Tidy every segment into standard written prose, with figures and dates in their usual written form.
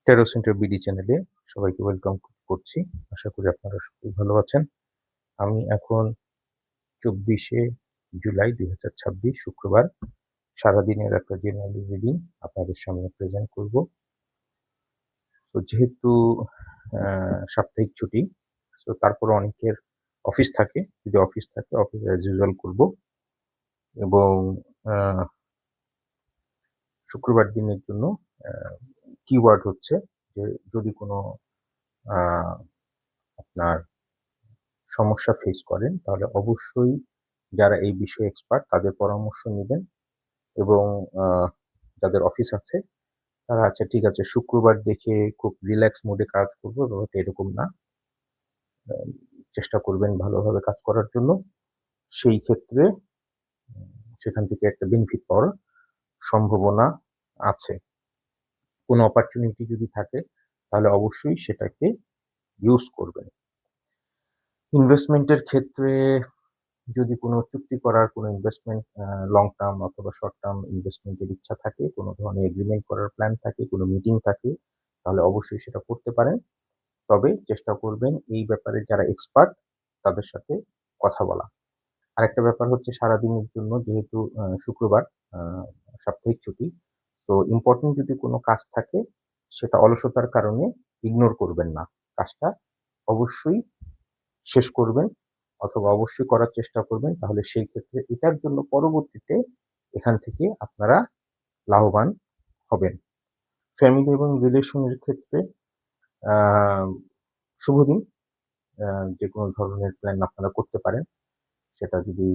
Tarot centre BD চ্যানেলে সবাইকে welcome করছি। আশা করি আপনারা সবাই ভালো আছেন। আমি এখন ২৪শে জুলাই ২০২৬ শুক্রবার সারাদিনের একটা জেনারেল রিডিং আপনাদের সামনে প্রেজেন্ট করব। তো যেহেতু সাপ্তাহিক ছুটি, সো তারপরে অনেকের অফিস থাকে। যদি অফিস থাকে অফিস অ্যাজ ইউজুয়াল করব এবং আ শুক্রবার দিনের জন্য আ কিওয়ার্ড হচ্ছে যে যদি কোনো আ আপনার সমস্যা ফেস করেন তাহলে অবশ্যই যারা এই বিষয়ে এক্সপার্ট তাদের পরামর্শ নিবেন এবং আ যাদের অফিস আছে তারা আচ্ছা ঠিক আছে শুক্রবার দেখে খুব রিল্যাক্স মোডে কাজ করব ব্যাপারটা এরকম না। আ চেষ্টা করবেন ভালোভাবে কাজ করার জন্য। সেই ক্ষেত্রে সেখান থেকে একটা বেনিফিট পাওয়ার সম্ভাবনা আছে। কোনো অপরচুনিটি যদি থাকে তাহলে অবশ্যই সেটাকে ইউজ করবেন। ইনভেস্টমেন্টের ক্ষেত্রে যদি কোনো চুক্তি করার কোনো ইনভেস্টমেন্ট লং টার্ম অথবা শর্ট টার্ম ইনভেস্টমেন্টের ইচ্ছা থাকে, কোনো ধরনের এগ্রিমেন্ট করার প্ল্যান থাকে, কোনো মিটিং থাকে, তাহলে অবশ্যই সেটা করতে পারেন। তবে চেষ্টা করবেন এই ব্যাপারে যারা এক্সপার্ট তাদের সাথে কথা বলা। আরেকটা ব্যাপার হচ্ছে সারাদিনের জন্য যেহেতু শুক্রবার আ সাপ্তাহিক ছুটি। সো ইম্পোর্টেন্ট যদি কোনো কাজ থাকে সেটা অলসতার কারণে ইগনোর করবেন না। কাজটা অবশ্যই শেষ করবেন অথবা অবশ্যই করার চেষ্টা করবেন। তাহলে সেই ক্ষেত্রে এটার জন্য পরবর্তীতে এখান থেকে আপনারা লাভবান হবেন। ফ্যামিলি এবং রিলেশনের ক্ষেত্রে আ শুভ দিন। আ যেকোনো ধরনের প্ল্যান আপনারা করতে পারেন। সেটা যদি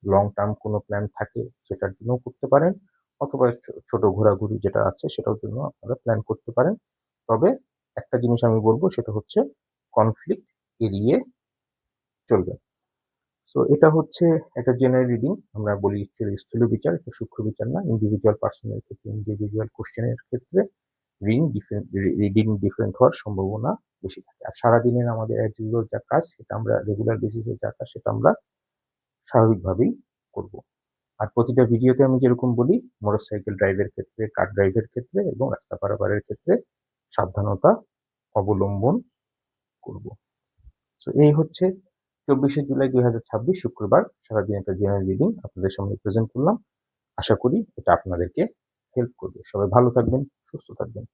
লং টার্ম কোনো প্ল্যান থাকে সেটার জন্যও করতে পারেন অথবা ছোট ঘোরাঘুরি যেটা আছে সেটার জন্য আপনারা প্ল্যান করতে পারেন। তবে একটা জিনিস আমি বলব সেটা হচ্ছে কনফ্লিক্ট এড়িয়ে চলবেন। সো এটা হচ্ছে একটা জেনারেল রিডিং। আমরা বলি স্থূল বিচার, এটা সূক্ষ্ম বিচার না। ইন্ডিভিজুয়াল পারসন এর ক্ষেত্রে, ইন্ডিভিজুয়াল কোয়েশ্চেন এর ক্ষেত্রে রিডিং ডিফারেন্ট হওয়ার সম্ভাবনা বেশি থাকে। আর সারাদিনের আমাদের অ্যাজ ইউজুয়াল যা কাজ সেটা আমরা রেগুলার বেসিস এ যা কাজ সেটা আমরা স্বাভাবিকভাবেই করব। আর প্রতিটা ভিডিওতে আমি যেরকম বলি মোটরসাইকেল ড্রাইভের ক্ষেত্রে, কার ড্রাইভের ক্ষেত্রে এবং রাস্তা পারাপারের ক্ষেত্রে সাবধানতা অবলম্বন করব। সো এই হচ্ছে ২৪শে জুলাই ২০২৬ শুক্রবার সারাদিন একটা জেনারেল রিডিং আপনাদের সামনে প্রেজেন্ট করলাম। আশা করি এটা আপনাদেরকে হেল্প করবে। সবাই ভালো থাকবেন, সুস্থ থাকবেন।